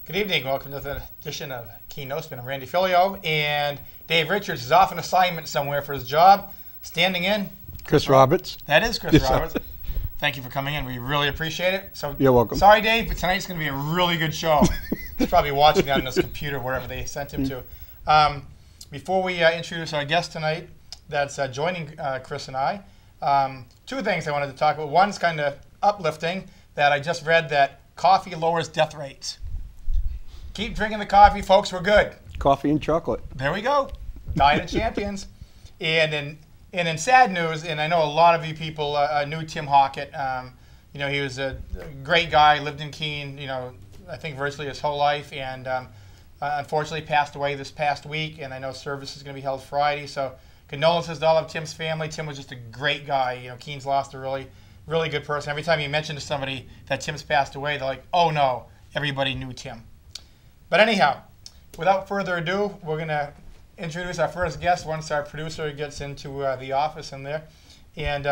Good evening. Welcome to the edition of Keene Nosman. I'm Randy Filiault, and Dave Richards is off on assignment somewhere for his job. Standing in, Kris Roberts. That is Kris Roberts. Thank you for coming in. We really appreciate it. So you're welcome. Sorry, Dave, but tonight's going to be a really good show. He's probably watching that on his computer, wherever they sent him to. Before we introduce our guest tonight, that's joining Kris and I, two things I wanted to talk about. One's kind of uplifting, that I just read that coffee lowers death rates. Keep drinking the coffee, folks. We're good. Coffee and chocolate. There we go. Diet of champions. And in sad news, and I know a lot of you people knew Tim Hockett. You know, he was a great guy, lived in Keene, you know, I think virtually his whole life, and unfortunately passed away this past week, and I know service is going to be held Friday, so condolences to all of Tim's family. Tim was just a great guy. You know, Keene's lost a really, really good person. Every time you mention to somebody that Tim's passed away, they're like, oh no, everybody knew Tim. But anyhow, without further ado, we're going to introduce our first guest once our producer gets into the office in there. And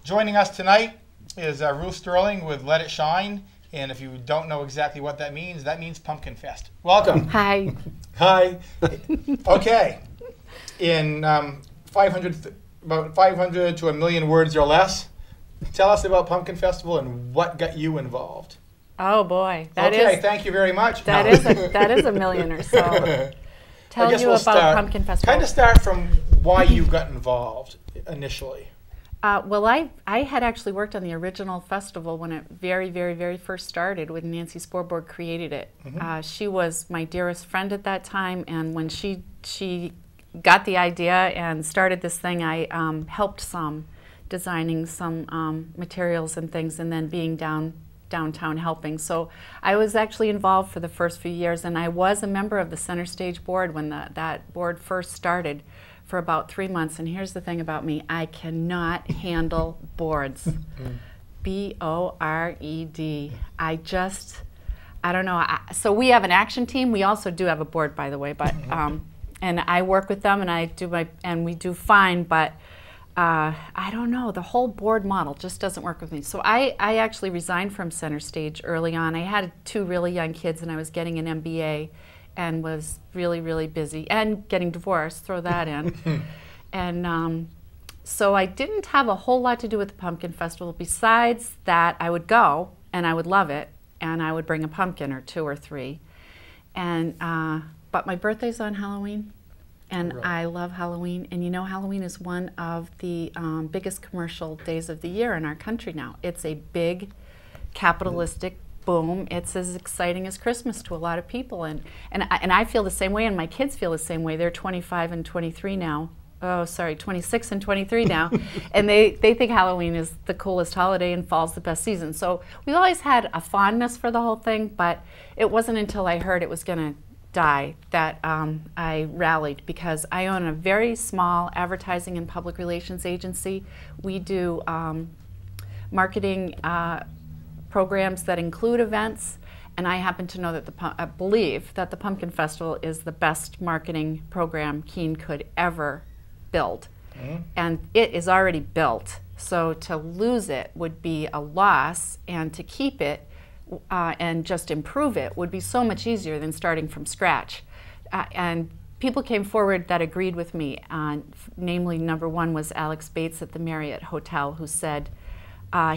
joining us tonight is Ruth Sterling with Let It Shine. And if you don't know exactly what that means Pumpkin Fest. Welcome. Hi. Hi. Okay. In about 500 to a million words or less, tell us about Pumpkin Festival and what got you involved. Oh boy, thank you very much. That is a million or so. Tell you about Pumpkin Festival. Kind of start from why you got involved initially. Well, I had actually worked on the original festival when it very first started, when Nancy Sporborg created it. Mm-hmm. She was my dearest friend at that time, and when she got the idea and started this thing, I helped some, designing some materials and things, and then being downtown helping. So I was actually involved for the first few years, and I was a member of the Center Stage board when that board first started for about 3 months. And here's the thing about me, I cannot handle boards. B-O-R-E-D. I don't know. So we have an action team. We also do have a board, by the way, but and I work with them, and we do fine, but I don't know, the whole board model just doesn't work with me. So I actually resigned from Center Stage early on. I had 2 really young kids, and I was getting an MBA and was really busy, and getting divorced, throw that in. And so I didn't have a whole lot to do with the Pumpkin Festival, besides that I would go, and I would love it, and I would bring a pumpkin or 2 or 3. And but my birthday's on Halloween. And right. I love Halloween, and you know, Halloween is one of the biggest commercial days of the year in our country now. It's a big capitalistic boom. It's as exciting as Christmas to a lot of people, and I feel the same way, and my kids feel the same way. They're 25 and 23 now. Oh, sorry, 26 and 23 now, and they think Halloween is the coolest holiday and fall's the best season. So we've always had a fondness for the whole thing, but it wasn't until I heard it was going to die that I rallied, because I own a very small advertising and public relations agency. We do marketing programs that include events, and I happen to know that I believe that the Pumpkin Festival is the best marketing program Keene could ever build. And it is already built, so to lose it would be a loss, and to keep it and just improve it would be so much easier than starting from scratch. And people came forward that agreed with me. Namely, number 1 was Alex Bates at the Marriott Hotel, who said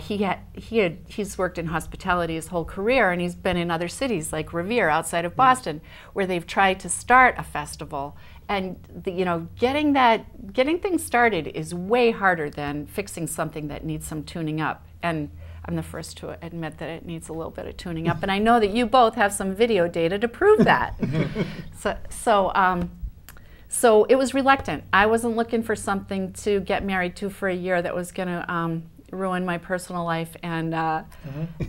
he's worked in hospitality his whole career, and he's been in other cities like Revere outside of Boston, where they've tried to start a festival. And you know, getting things started is way harder than fixing something that needs some tuning up. And I'm the first to admit that it needs a little bit of tuning up, and I know that you both have some video data to prove that. So it was reluctant. I wasn't looking for something to get married to for a year that was going to ruin my personal life and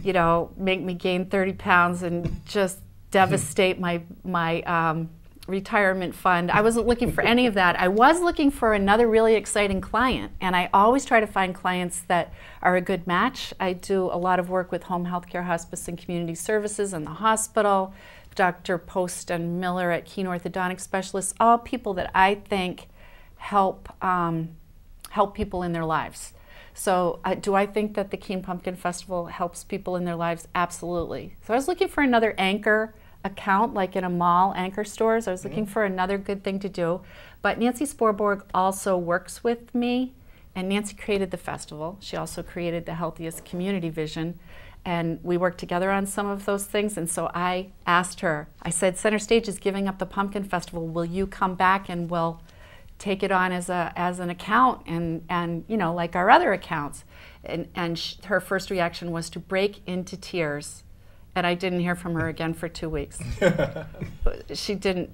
you know, make me gain 30 pounds and just devastate my retirement fund. I wasn't looking for any of that. I was looking for another really exciting client, and I always try to find clients that are a good match. I do a lot of work with home health care, hospice, and community services and the hospital, Dr. Post and Miller at Keene Orthodontic Specialists, all people that I think help people in their lives. So do I think that the Keene Pumpkin Festival helps people in their lives? Absolutely. So I was looking for another anchor account, like in a mall, anchor stores. I was looking for another good thing to do. But Nancy Sporborg also works with me, and Nancy created the festival. She also created the Healthiest Community Vision, and we worked together on some of those things. And so I asked her, I said, Center Stage is giving up the Pumpkin Festival. Will you come back and we'll take it on as an account and you know, like our other accounts? And her first reaction was to break into tears. And I didn't hear from her again for 2 weeks. She didn't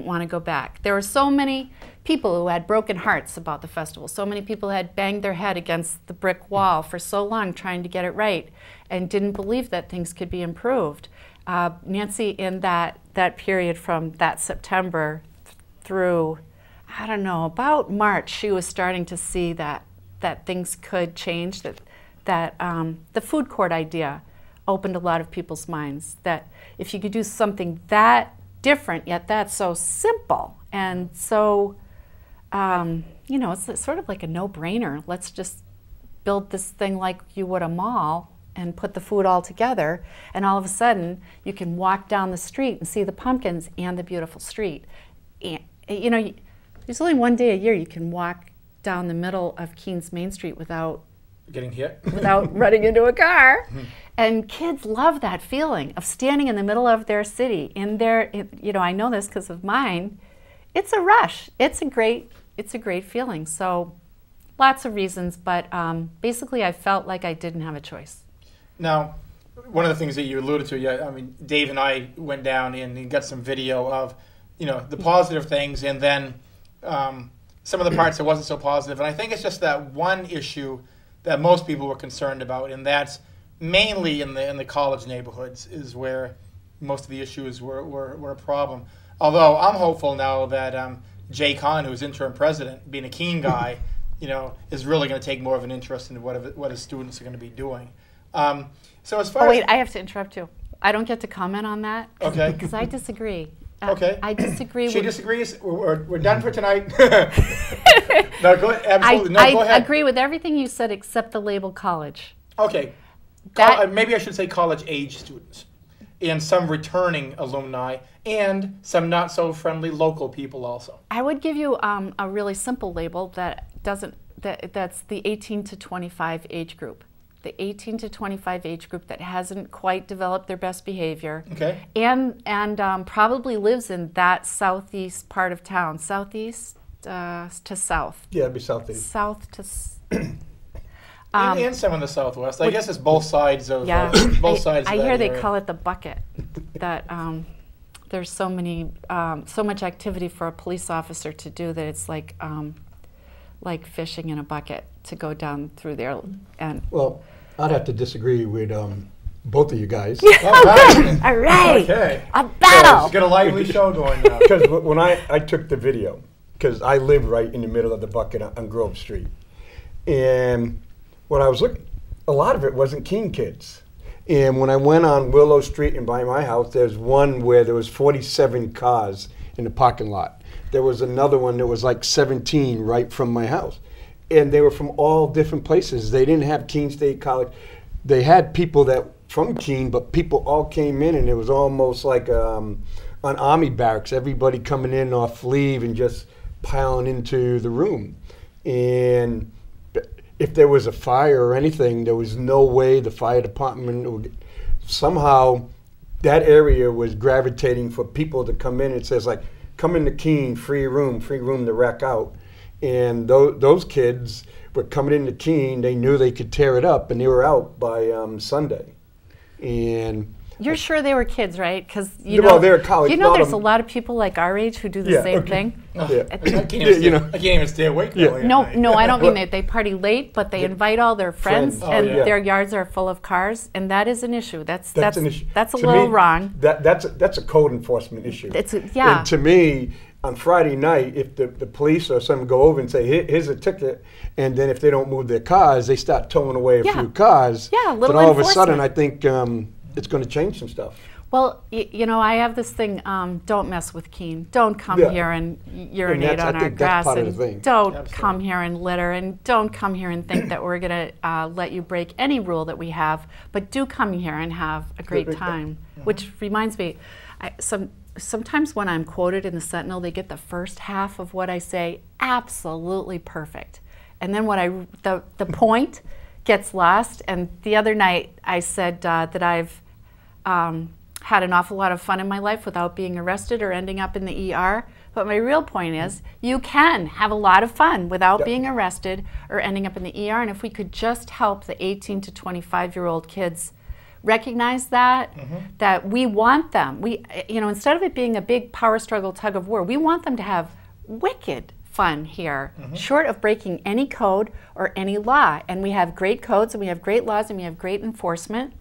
want to go back. There were so many people who had broken hearts about the festival. So many people had banged their head against the brick wall for so long trying to get it right and didn't believe that things could be improved. Nancy, in that period from that September through, I don't know, about March, she was starting to see that things could change, that the food court idea opened a lot of people's minds, that if you could do something that different, yet that's so simple and so, you know, it's sort of like a no-brainer. Let's just build this thing like you would a mall and put the food all together, and all of a sudden you can walk down the street and see the pumpkins and the beautiful street. And, you know, there's only one day a year you can walk down the middle of Keene's Main Street without getting hit, without running into a car. And kids love that feeling of standing in the middle of their city, in their, you know, I know this because of mine. It's a rush. It's a great feeling. So lots of reasons, but basically I felt like I didn't have a choice. Now, one of the things that you alluded to, yeah, I mean, Dave and I went down and got some video of, you know, the positive things, and then some of the parts that wasn't so positive. And I think it's just that one issue that most people were concerned about, and that's mainly in the college neighborhoods is where most of the issues were a problem. Although I'm hopeful now that Jay Kahn, who's interim president, being a Keene guy, you know, is really going to take more of an interest in what his students are going to be doing. So as far as... wait, I have to interrupt you. I don't get to comment on that. Okay. Because I disagree. Okay. I disagree. She disagrees. We're done for tonight. No, go ahead. Absolutely. Go ahead. I agree with everything you said except the label college. Okay. Maybe I should say college-age students, and some returning alumni, and some not-so-friendly local people also. I would give you a really simple label that's the 18 to 25 age group. The 18 to 25 age group that hasn't quite developed their best behavior, okay, and probably lives in that southeast part of town, southeast to south. Yeah, it'd be southeast. South to. And some in the southwest. I guess it's both sides of both sides. I of that hear they area. call it the bucket. That there's so much activity for a police officer to do that it's like fishing in a bucket to go down through there. And well, I'd have to disagree with both of you guys. All right. All right. Okay. A battle. Let's get a lively show going now. Because when I took the video, because I live right in the middle of the bucket on Grove Street, and when I was looking, a lot of it wasn't Keene kids. And when I went on Willow Street and by my house, there's one where there was 47 cars in the parking lot. There was another one that was like 17 right from my house. And they were from all different places. They didn't have Keene State College. They had people that from Keene, but people all came in, and it was almost like an army barracks. Everybody coming in off leave and just piling into the room. And if there was a fire or anything, there was no way the fire department would. Somehow that area was gravitating for people to come in. It says like, come into Keene, free room to wreck out. And those kids were coming into Keene. They knew they could tear it up, and they were out by Sunday. And you're sure they were kids, right? Because they're college. You know, there's a lot of people like our age who do the same thing. Yeah. I can't even stay awake. No, I don't mean that. They party late, but they invite all their friends, and their yards are full of cars, and that is an issue. That's an issue. That's a little wrong. That's a code enforcement issue. And to me, on Friday night, if the police or someone go over and say, here's a ticket, and then if they don't move their cars, they start towing away a few cars. Yeah, a little Then all of a sudden, I think it's going to change some stuff. Well, you know, I have this thing, don't mess with Keene. Don't come here and urinate on our grass. And don't come here and litter. And don't come here and think that we're going to let you break any rule that we have. But do come here and have a great time. Which reminds me, sometimes when I'm quoted in the Sentinel, they get the first half of what I say absolutely perfect. And then when the point gets lost. And the other night I said that I've had an awful lot of fun in my life without being arrested or ending up in the ER. But my real point is, you can have a lot of fun without being arrested or ending up in the ER. And if we could just help the 18 to 25-year-old kids recognize that, that we want them. You know, instead of it being a big power struggle, tug of war, we want them to have wicked fun here, short of breaking any code or any law. And we have great codes, and we have great laws, and we have great enforcement.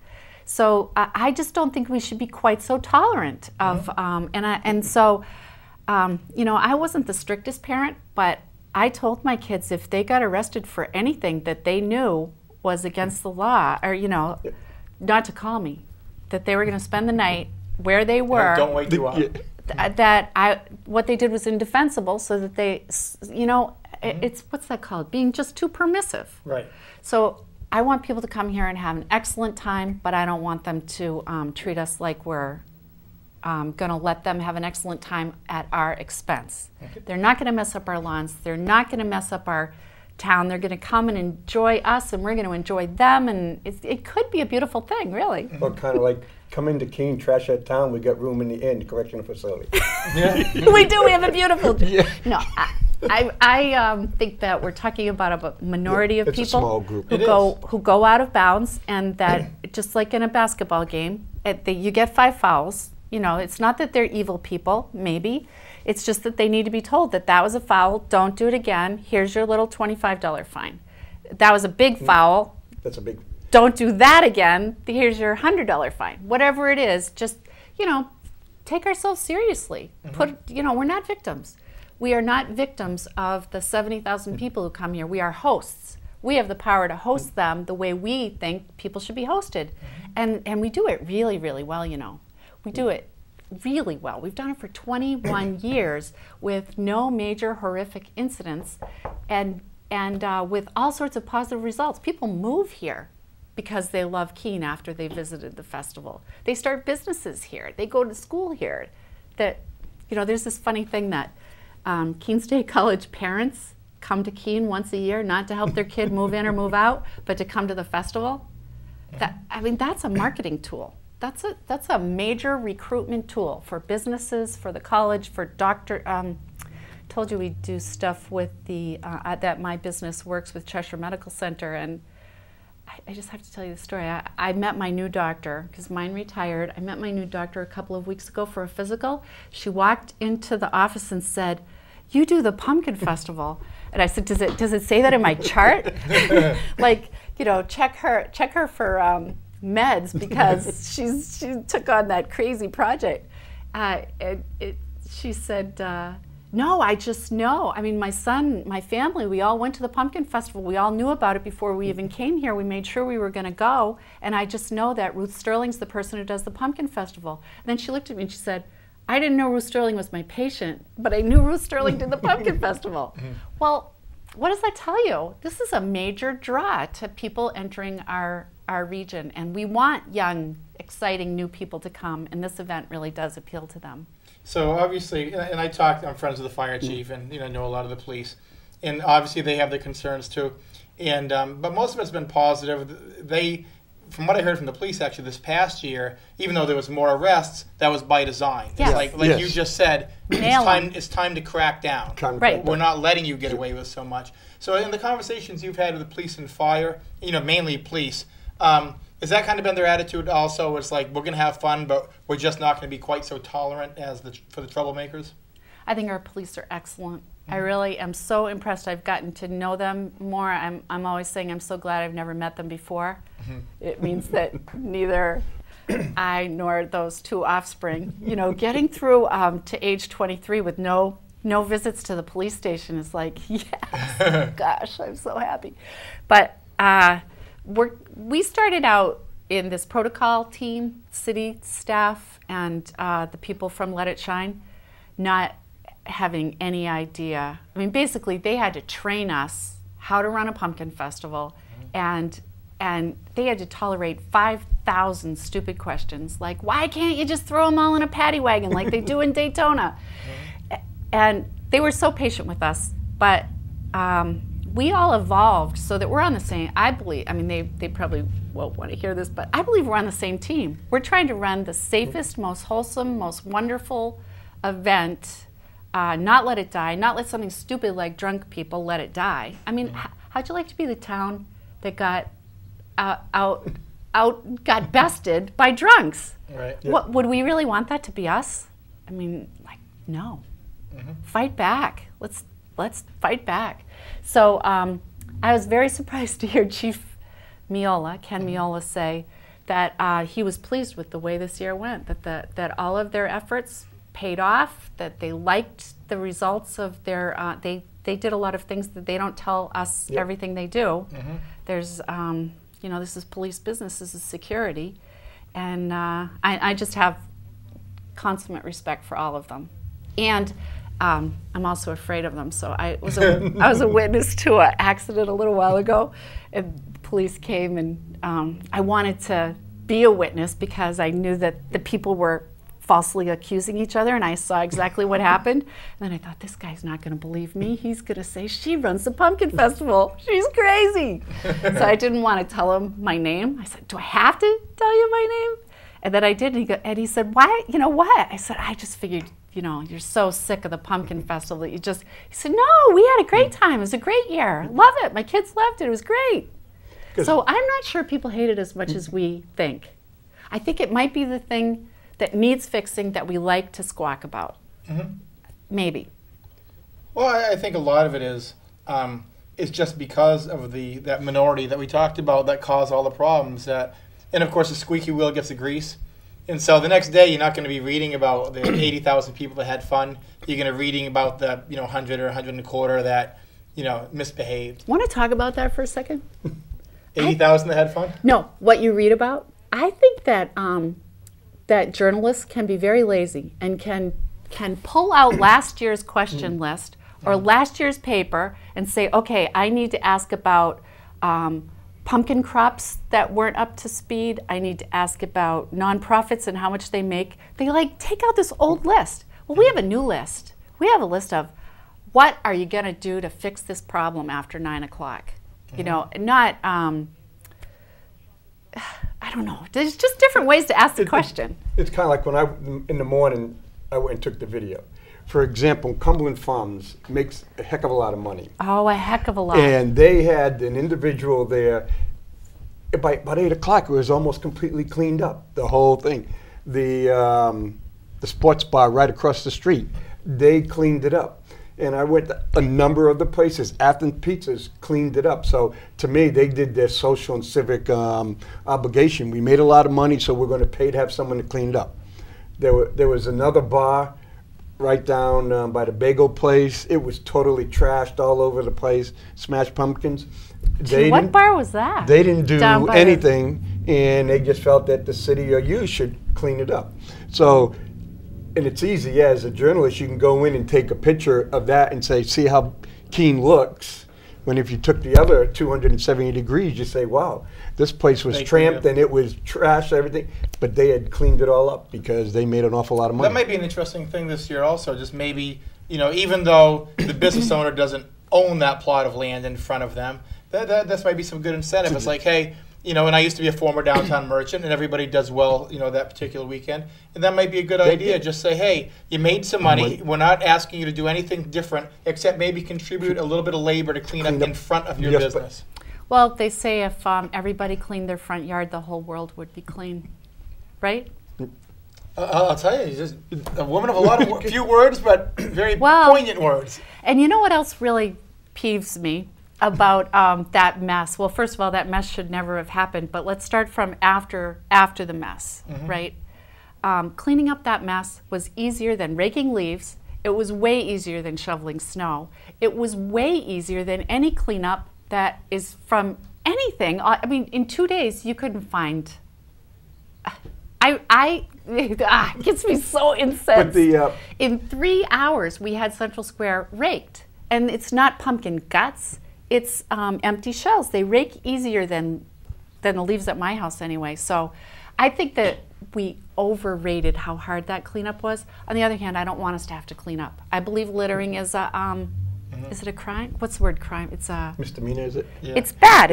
So I just don't think we should be quite so tolerant of, so, you know, I wasn't the strictest parent, but I told my kids if they got arrested for anything that they knew was against the law, or, you know, not to call me, that they were going to spend the night where they were. Don't wake you up. What they did was indefensible, so that they, you know, it's, what's that called? Being just too permissive. Right. So I want people to come here and have an excellent time, but I don't want them to treat us like we're going to let them have an excellent time at our expense. They're not going to mess up our lawns. They're not going to mess up our town. They're going to come and enjoy us, and we're going to enjoy them, and it could be a beautiful thing, really. Well, kind of like come into Keene, trash that town. We got room in the inn, correctional facility. We do. We have a beautiful. No, I think that we're talking about a minority of people a small group. who go out of bounds, and that just like in a basketball game, you get 5 fouls. You know, it's not that they're evil people, maybe. It's just that they need to be told that that was a foul. Don't do it again. Here's your little $25 fine. That was a big foul. That's a big. Don't do that again. Here's your $100 fine. Whatever it is, just, you know, take ourselves seriously. You know, we're not victims. We are not victims of the 70,000 people who come here. We are hosts. We have the power to host them the way we think people should be hosted. And we do it really, really well, you know. We do it really well. We've done it for 21 years with no major horrific incidents, and with all sorts of positive results. People move here because they love Keene after they visited the festival. They start businesses here. They go to school here. That, you know, there's this funny thing that Keene State College parents come to Keene once a year, not to help their kid move in or move out, but to come to the festival. I mean, that's a marketing tool. That's a major recruitment tool for businesses, for the college, for told you we do stuff with the, that my business works with Cheshire Medical Center, and I just have to tell you the story. I met my new doctor, because mine retired. I met my new doctor a couple of weeks ago for a physical. She walked into the office and said, "You do the Pumpkin Festival." And I said, does it say that in my chart? Like, you know, check her for meds, because she took on that crazy project. She said, no, I just know. I mean, my son, my family, we all went to the Pumpkin Festival. We all knew about it before we even came here. We made sure we were going to go. And I just know that Ruth Sterling's the person who does the Pumpkin Festival. And then she looked at me and she said, I didn't know Ruth Sterling was my patient, but I knew Ruth Sterling did the Pumpkin Festival. Well, what does that tell you? This is a major draw to people entering our region. And we want young, exciting new people to come. And this event really does appeal to them. So obviously, and I'm friends with the fire chief, and know a lot of the police, and obviously they have their concerns too, and but most of it's been positive. They, from what I heard from the police actually this past year, even though there was more arrests, that was by design. Yes. It's like you just said, it's time to crack down. Right. We're not letting you get away with so much. So in the conversations you've had with the police and fire, mainly police. Has that kind of been their attitude also? It's like, we're going to have fun, but we're just not going to be quite so tolerant as for the troublemakers? I think our police are excellent. I really am so impressed. I've gotten to know them more. I'm always saying I'm so glad I've never met them before. It means that neither I nor those two offspring, getting through to age 23 with no visits to the police station is like, yes, gosh, I'm so happy. But we started out in this protocol team, city staff, and the people from Let It Shine, not having any idea. I mean, basically, they had to train us how to run a pumpkin festival, and they had to tolerate 5,000 stupid questions, like, why can't you just throw them all in a paddy wagon like they do in Daytona? And they were so patient with us, but we all evolved so that we're on the same, I believe, I mean, they probably won't want to hear this, but I believe we're on the same team. We're trying to run the safest, most wholesome, most wonderful event, not let it die, not let something stupid like drunk people let it die. I mean, how'd you like to be the town that got got bested by drunks? Right. What, would we really want that to be us? I mean, like, no. Fight back. Let's fight back. So I was very surprised to hear Chief Miola, Ken Miola, say that he was pleased with the way this year went, that all of their efforts paid off, that they liked the results of their, they did a lot of things that they don't tell us everything they do. There's, you know, this is police business, this is security, and I just have consummate respect for all of them. And I'm also afraid of them. So I was a witness to an accident a little while ago, and police came, and I wanted to be a witness because I knew that the people were falsely accusing each other, and I saw exactly what happened. And then I thought, this guy's not going to believe me. He's going to say, she runs the pumpkin festival. She's crazy. So I didn't want to tell him my name. I said, do I have to tell you my name? And then I did, and he said, why? You know what? I said, I just figured, you know, you're so sick of the pumpkin festival that you just, he said, no, we had a great time. It was a great year. Love it. My kids loved it. It was great. So I'm not sure people hate it as much as we think. I think it might be the thing that needs fixing that we like to squawk about. Maybe. Well, I think a lot of it is just because of that minority that we talked about that cause all the problems. And of course, the squeaky wheel gets the grease. And so the next day, you're not going to be reading about the 80,000 people that had fun. You're going to be reading about the 100 or 125 that misbehaved. Want to talk about that for a second? 80,000 that had fun? No, what you read about. I think that that journalists can be very lazy and can pull out last year's question list or last year's paper and say, okay, I need to ask about pumpkin crops that weren't up to speed. I need to ask about nonprofits and how much they make. They take out this old list. Well, we have a new list. We have a list of what are you going to do to fix this problem after 9 o'clock? You know, not, I don't know. There's just different ways to ask the question. It's kind of like when in the morning, I went and took the video. For example, Cumberland Farms makes a heck of a lot of money. Oh, a heck of a lot. And they had an individual there. By about 8 o'clock, it was almost completely cleaned up, the whole thing. The sports bar right across the street, they cleaned it up. And I went to a number of the places. Athens Pizzas cleaned it up. So to me, they did their social and civic obligation. We made a lot of money, so we're going to pay to have someone to clean it up. There was another bar right down by the bagel place. It was totally trashed all over the place. Smashed pumpkins. What bar was that? They didn't do anything, and they just felt that the city or you should clean it up. So, and it's easy, as a journalist, you can go in and take a picture of that and say, see how Keene looks. When if you took the other 270 degrees, you say, wow, this place was tramped and it was trash, everything. But they had cleaned it all up because they made an awful lot of money. That might be an interesting thing this year also, just maybe, even though the business owner doesn't own that plot of land in front of them, that might be some good incentive. It's like, hey, and I used to be a former downtown merchant, and everybody does well, that particular weekend. And that might be a good idea. Just say, hey, you made some money. We're not asking you to do anything different, except maybe contribute a little bit of labor to clean up in front of your business. Well, they say if everybody cleaned their front yard, the whole world would be clean, right? I'll tell you, you're just a woman of a lot of few words, but very poignant words. And you know what else really peeves me about that mess? Well, first of all, that mess should never have happened, but let's start from after the mess, right? Cleaning up that mess was easier than raking leaves. It was way easier than shoveling snow. It was way easier than any cleanup that is from anything. I mean, in 2 days, you couldn't find... it gets me so incensed. But the, in 3 hours, we had Central Square raked. And it's not pumpkin guts, it's empty shells. They rake easier than the leaves at my house anyway. So I think that we overrated how hard that cleanup was. On the other hand, I don't want us to have to clean up. I believe littering is a, is it a crime? What's the word crime? It's a misdemeanor, is it? Yeah. It's bad.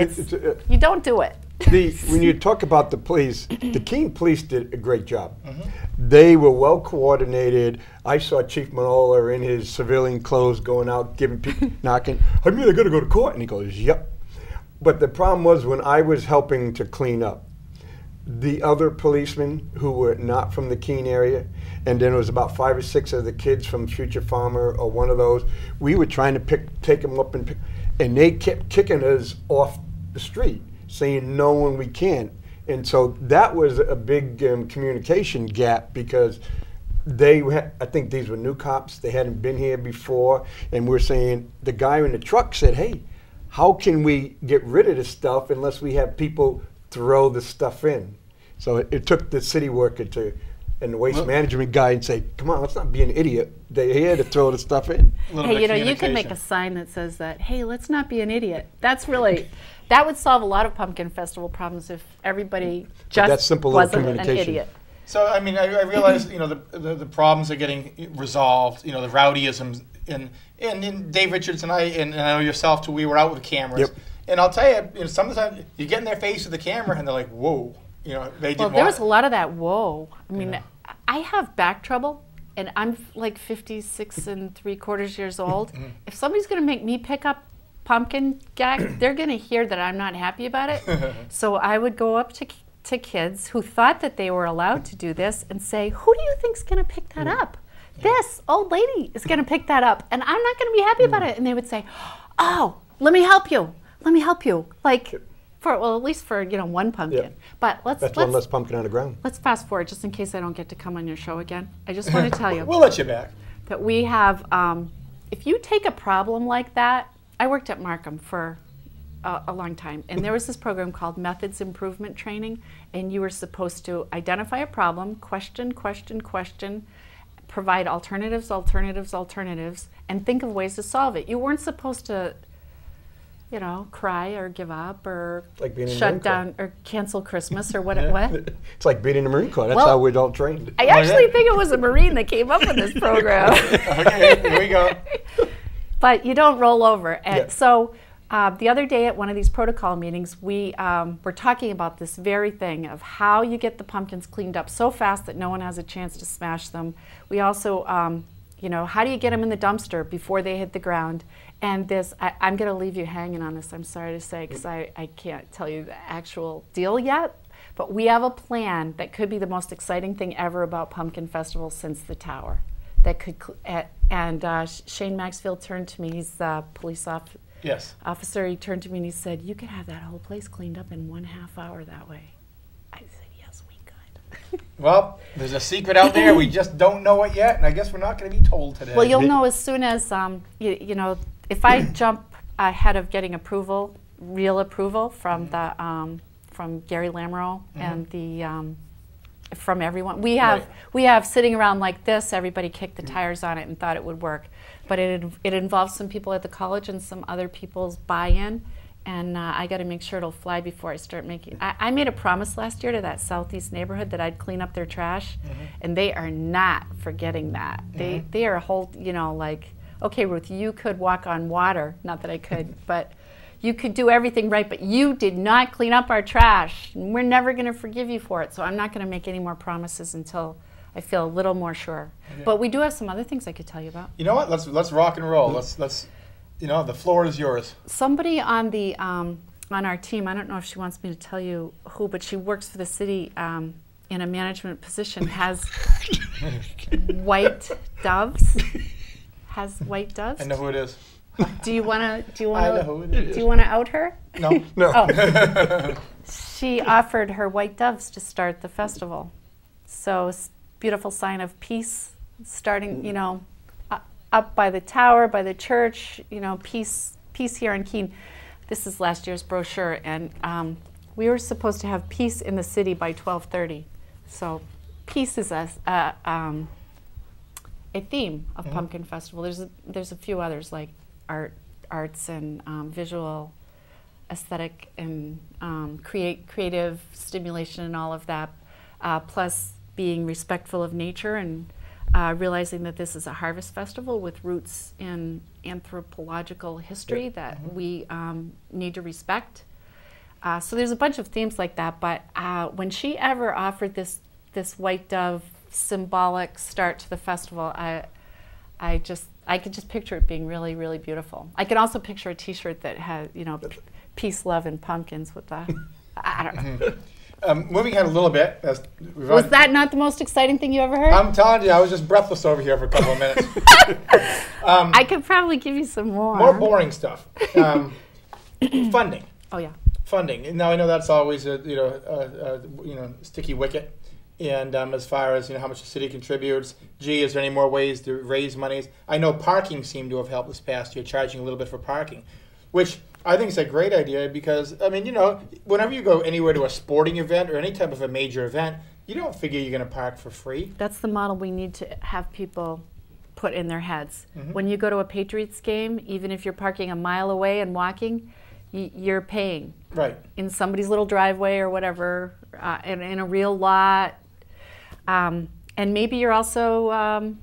You don't do it. When you talk about the police, the Keene police did a great job. They were well coordinated. I saw Chief Manola in his civilian clothes going out, giving people, knocking, I mean, I gotta go to court. And he goes, yep. But the problem was when I was helping to clean up, the other policemen who were not from the Keene area, and then it was about 5 or 6 of the kids from Future Farmer or one of those, we were trying to take them up and they kept kicking us off the street, saying no and we can't. And so that was a big communication gap because I think these were new cops, they hadn't been here before, and we're saying, the guy in the truck said, hey, how can we get rid of this stuff unless we have people throw the stuff in? So it took the city worker and the waste management guy and say, come on, let's not be an idiot. They're here to throw the stuff in. Hey, you know, you could make a sign that says that, hey, let's not be an idiot. That's really, that would solve a lot of Pumpkin Festival problems if everybody just wasn't an idiot. So, I mean, I realize, you know, the problems are getting resolved, you know, the rowdyism, and Dave Richards and I know yourself too, we were out with the cameras. Yep. And I'll tell you, sometimes you get in their face with the camera and they're like, whoa. You know, they didn't there was a lot of that, whoa. I mean, I have back trouble, and I'm like 56 3/4 years old. If somebody's going to make me pick up pumpkin gag, they're going to hear that I'm not happy about it. So I would go up to kids who thought that they were allowed to do this and say, who do you think's going to pick that up? This old lady is going to pick that up, and I'm not going to be happy about it. And they would say, oh, let me help you. Let me help you. Like, well, at least for, you know, one pumpkin. Yeah. But that's one less pumpkin on the ground. Let's fast forward, just in case I don't get to come on your show again. I just want to tell you. We'll let you back. That we have, if you take a problem like that, I worked at Markham for a long time, and there was this program called Methods Improvement Training, and you were supposed to identify a problem, question, provide alternatives, and think of ways to solve it. You weren't supposed to, you know, cry or give up or like shut down or cancel Christmas or what it was. It's like being in the Marine Corps. That's how we're all trained. I actually think it was a Marine that came up with this program. Okay, here we go. But you don't roll over. And so the other day at one of these protocol meetings, we were talking about this very thing of how you get the pumpkins cleaned up so fast that no one has a chance to smash them. We also, you know, how do you get them in the dumpster before they hit the ground? And this, I'm going to leave you hanging on this, I'm sorry to say, because I can't tell you the actual deal yet. But we have a plan that could be the most exciting thing ever about Pumpkin Festival since the tower. That could, and Shane Maxfield turned to me, he's the police officer, he turned to me and he said, you could have that whole place cleaned up in 1/2 hour that way. I said, yes, we could. Well, there's a secret out there, we just don't know it yet, and I guess we're not going to be told today. Well, you'll know as soon as, you know, if I jump ahead of getting approval, real approval from the from Gary Lamoureux and the from everyone, we have sitting around like this. Everybody kicked the tires on it and thought it would work, but it involves some people at the college and some other people's buy-in, and I got to make sure it'll fly before I start making. I made a promise last year to that southeast neighborhood that I'd clean up their trash, and they are not forgetting that. They are you know, like, okay, Ruth, you could walk on water. Not that I could, but you could do everything right, but you did not clean up our trash. And we're never going to forgive you for it. So I'm not going to make any more promises until I feel a little more sure. Okay. But we do have some other things I could tell you about. You know what? Let's rock and roll. Let's you know, the floor is yours. Somebody on the on our team, I don't know if she wants me to tell you who, but she works for the city in a management position, has white doves. Has white doves. I know who it is. Do you want to out her? No. No. Oh. She offered her white doves to start the festival. So beautiful sign of peace, starting, you know, up by the tower, by the church, you know, peace here in Keene. This is last year's brochure, and we were supposed to have peace in the city by 12:30. So piece is a theme of Pumpkin Festival. There's a few others like arts and visual aesthetic and creative stimulation and all of that, plus being respectful of nature and realizing that this is a harvest festival with roots in anthropological history that we need to respect. So there's a bunch of themes like that, but when she ever offered this white dove symbolic start to the festival, I could just picture it being really, really beautiful. I can also picture a T-shirt that has, you know, peace, love, and pumpkins with the, I don't know. Moving ahead a little bit. Was that not the most exciting thing you ever heard? I'm telling you, I was just breathless over here for a couple of minutes. I could probably give you some more. More boring stuff. Funding. Oh yeah. Funding. And now I know that's always a sticky wicket. And as far as how much the city contributes, gee, is there any more ways to raise monies? I know parking seemed to have helped this past year, charging a little bit for parking, which I think is a great idea because, I mean, whenever you go anywhere to a sporting event or any type of a major event, you don't figure you're going to park for free. That's the model we need to have people put in their heads. When you go to a Patriots game, even if you're parking a mile away and walking, you're paying. Right. In somebody's little driveway or whatever, in a real lot. And maybe you're also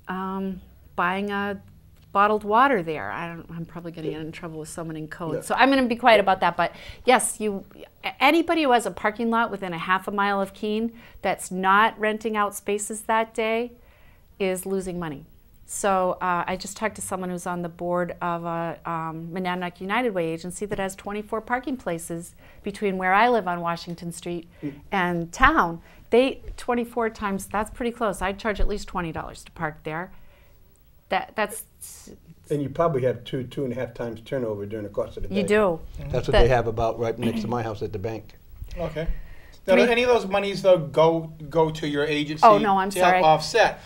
buying a bottled water there. I'm probably going to get in trouble with someone in code, so I'm going to be quiet about that. But yes, anybody who has a parking lot within a half a mile of Keene that's not renting out spaces that day is losing money. So I just talked to someone who's on the board of a Monadnock United Way agency that has 24 parking places between where I live on Washington Street and town. 24 times, that's pretty close. I'd charge at least $20 to park there. That's. And you probably have 2.5 times turnover during the course of the day. You do. That's what they have about right next to my house at the bank. Okay. Now, do any of those monies though go to your agency? Oh no, I'm to sorry. Help offset.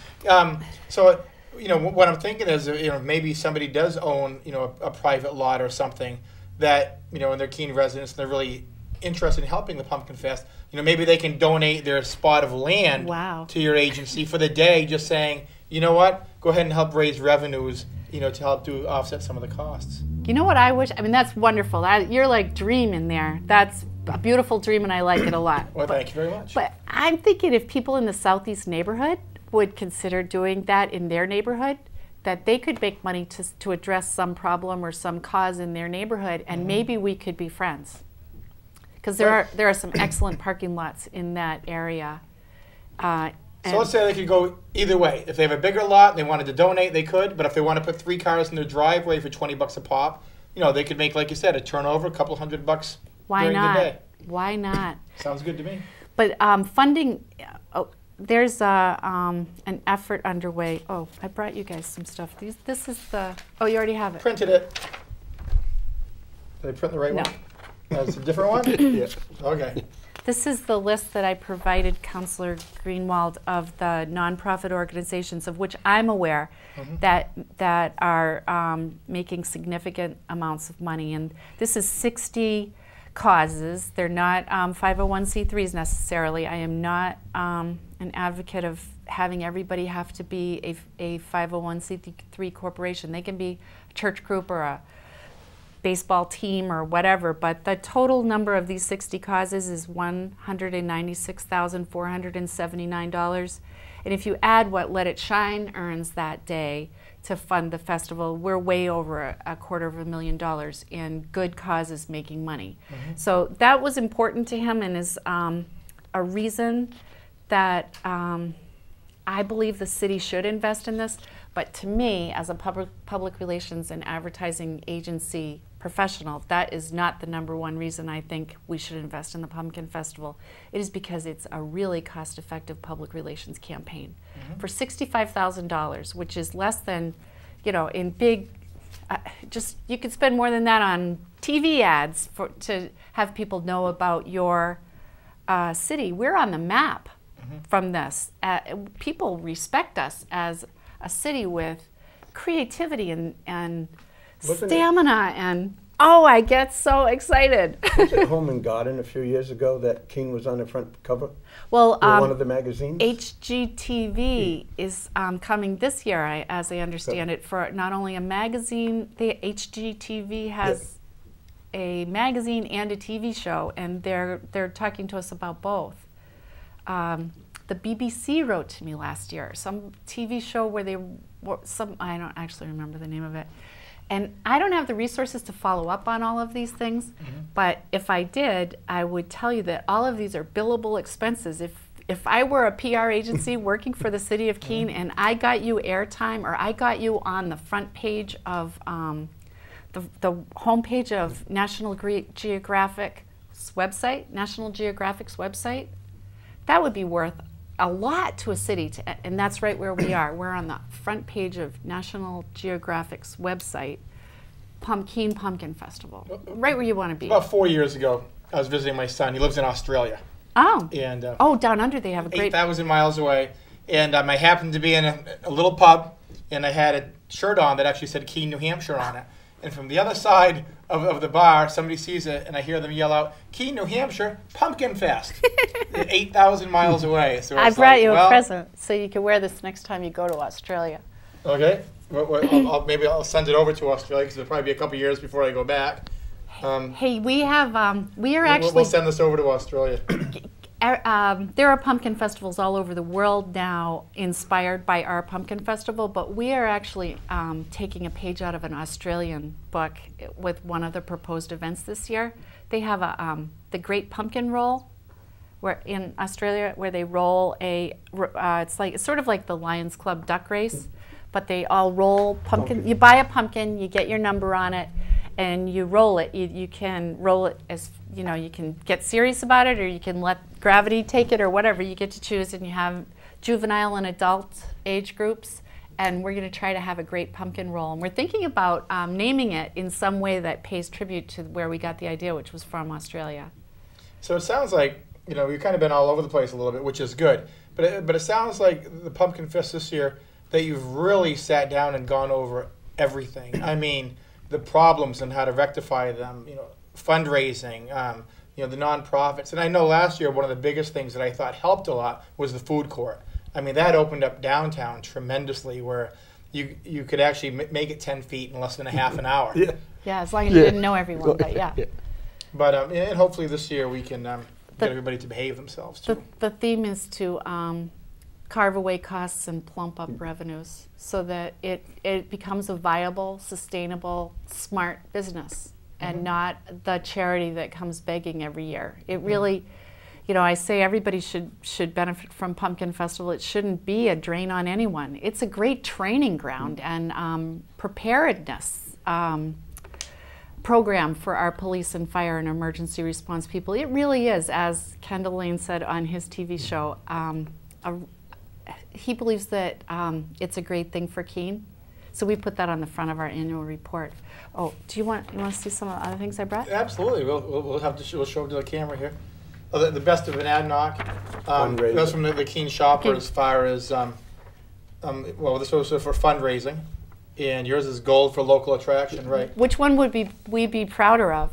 So what I'm thinking is maybe somebody does own a private lot or something that and they're Keene residents and they're really interested in helping the Pumpkin Fest. Maybe they can donate their spot of land to your agency for the day, just saying, you know what, go ahead and help raise revenues, to help offset some of the costs. You know what I wish? I mean, that's wonderful. You're like dreaming there. That's a beautiful dream, and I like it a lot. Well, thank you very much. But I'm thinking if people in the Southeast neighborhood would consider doing that in their neighborhood, that they could make money to address some problem or some cause in their neighborhood, and maybe we could be friends. Because there are some excellent parking lots in that area. So let's say they could go either way. If they have a bigger lot and they wanted to donate, they could. But if they want to put 3 cars in their driveway for $20 a pop, they could make, like you said, a turnover, a couple $100 during the day. Why not? Sounds good to me. But funding, there's an effort underway. Oh, I brought you guys some stuff. This is the. Oh, you already have it. Printed it. Did I print the right one? That's a different one? Yeah. Okay. This is the list that I provided Councilor Greenwald of the nonprofit organizations of which I'm aware that are making significant amounts of money. And this is 60 causes. They're not 501c3s necessarily. I am not an advocate of having everybody have to be a 501c3 corporation. They can be a church group or a baseball team or whatever, but the total number of these 60 causes is $196,479. And if you add what Let It Shine earns that day to fund the festival, we're way over a $250,000 in good causes making money. So that was important to him and is a reason that I believe the city should invest in this. But to me, as a public relations and advertising agency professional, that is not the #1 reason I think we should invest in the Pumpkin Festival. It is because it's a really cost-effective public relations campaign. For $65,000, which is less than, in big, you could spend more than that on TV ads to have people know about your city. We're on the map from this. People respect us as a city with creativity and stamina and Oh, I get so excited. Was it Home and Garden a few years ago that Keene was on the front cover? Well, Or one of the magazines? HGTV is coming this year, as I understand it, for not only a magazine. The HGTV has a magazine and a TV show, and they're talking to us about both. The BBC wrote to me last year, some TV show where they were I don't actually remember the name of it. And I don't have the resources to follow up on all of these things, but if I did, I would tell you that all of these are billable expenses. If I were a PR agency working for the city of Keene and I got you airtime, or I got you on the front page of the homepage of National Geographic's website, that would be worth a lot to a city, and that's right where we are. We're on the front page of National Geographic's website, Keene Pumpkin Festival, right where you want to be. About 4 years ago, I was visiting my son. He lives in Australia. Oh, and down under they have a great 8,000 miles away. And I happened to be in a little pub, and I had a shirt on that actually said Keene, New Hampshire on it. And from the other side of the bar, somebody sees it, and I hear them yell out, "Keene, New Hampshire, Pumpkin Fest." 8,000 miles away. So I brought you a present, so you can wear this next time you go to Australia. Okay. Maybe I'll send it over to Australia, because it'll probably be a couple years before I go back. Hey, we are actually... We'll send this over to Australia. There are pumpkin festivals all over the world now inspired by our pumpkin festival, but we are actually taking a page out of an Australian book with one of the proposed events this year. They have the Great Pumpkin Roll, where in Australia, where they roll it's sort of like the Lions Club duck race, but they all roll pumpkin. You buy a pumpkin, you get your number on it, and you roll it. You can roll it as, you can get serious about it, or you can let gravity take it, or whatever. You get to choose, and you have juvenile and adult age groups, and we're going to try to have a great pumpkin roll. And we're thinking about naming it in some way that pays tribute to where we got the idea, which was from Australia. So it sounds like, we've kind of been all over the place a little bit, which is good. But it sounds like the Pumpkin Fest this year, that you've really sat down and gone over everything. I mean, the problems and how to rectify them, fundraising, the nonprofits. And I know last year one of the biggest things that I thought helped a lot was the food court. I mean, that opened up downtown tremendously, where you could actually make it 10 feet in less than a half an hour. Yeah, as long as you didn't know everyone, but yeah. But and hopefully this year we can get everybody to behave themselves too. The theme is to carve away costs and plump up revenues, so that it becomes a viable, sustainable, smart business, and not the charity that comes begging every year. It really, I say everybody should benefit from Pumpkin Festival. It shouldn't be a drain on anyone. It's a great training ground and preparedness program for our police and fire and emergency response people. It really is, as Kendall Lane said on his TV show, he believes that it's a great thing for Keene. So we put that on the front of our annual report. Oh, do you want to see some of the other things I brought? Absolutely. We'll have to we'll show it to the camera here. Oh, the best of an Adnock. That's from the Keene Shopper, as far as well, this was for fundraising, and yours is gold for local attraction, right? Which one would we be prouder of?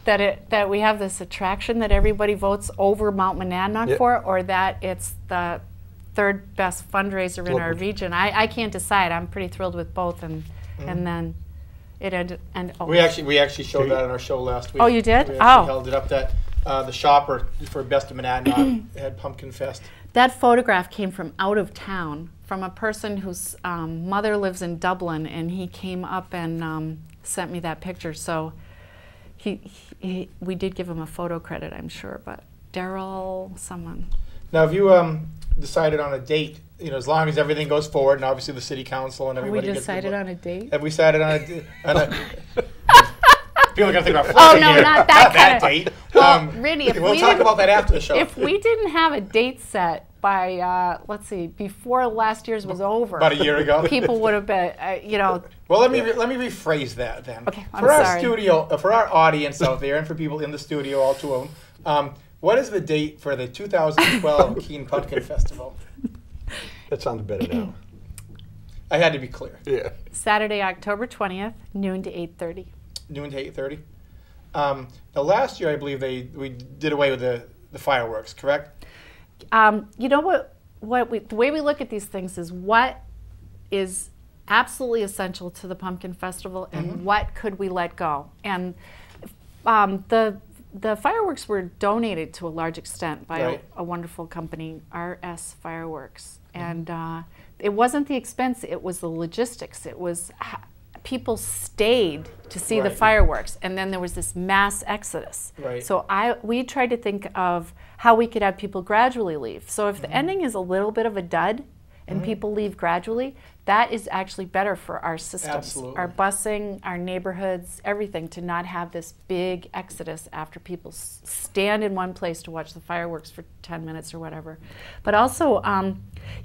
That we have this attraction that everybody votes over Mount Monadnock for, or that it's the third best fundraiser in our region? I can't decide. I'm pretty thrilled with both, and then it ended. We actually showed that on our show last week. Oh, you did? We actually held it up. That the Shopper for Best of Monadnock had Pumpkin Fest. That photograph came from out of town, from a person whose mother lives in Dublin, and he came up and sent me that picture. So we did give him a photo credit, I'm sure, but Daryl, someone. Now, have you decided on a date? As long as everything goes forward, and obviously the city council and everybody. Have we decided on a date? Have we decided on a people are going to think about flirting here. Not that kind of date. Well, really, we'll talk about that after the show. If we didn't have a date set by, let's see, before last year's was over. About a year ago. People would have been, Well, let me rephrase that then. Okay, I'm for our sorry. studio, for our audience out there, and for people in the studio, all two of them, what is the date for the 2012 Keene Pumpkin Festival? That sounds better now. I had to be clear. Yeah. Saturday, October 20th, noon to 8:30. noon to 8:30. The last year, I believe we did away with the fireworks. Correct? You know the way we look at these things is what is absolutely essential to the Pumpkin Festival, and what could we let go. And the fireworks were donated to a large extent by a wonderful company, RS Fireworks, and it wasn't the expense; it was the logistics. It was people stayed to see the fireworks, and then there was this mass exodus. So we tried to think of how we could have people gradually leave. So if the ending is a little bit of a dud, and people leave gradually, that is actually better for our systems, our busing, our neighborhoods, everything, to not have this big exodus after people stand in one place to watch the fireworks for 10 minutes or whatever. But also,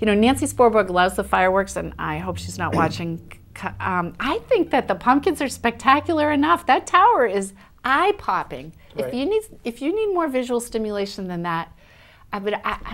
you know, Nancy Sporborg loves the fireworks, and I hope she's not watching. I think that the pumpkins are spectacular enough. That tower is eye-popping. If you need more visual stimulation than that, I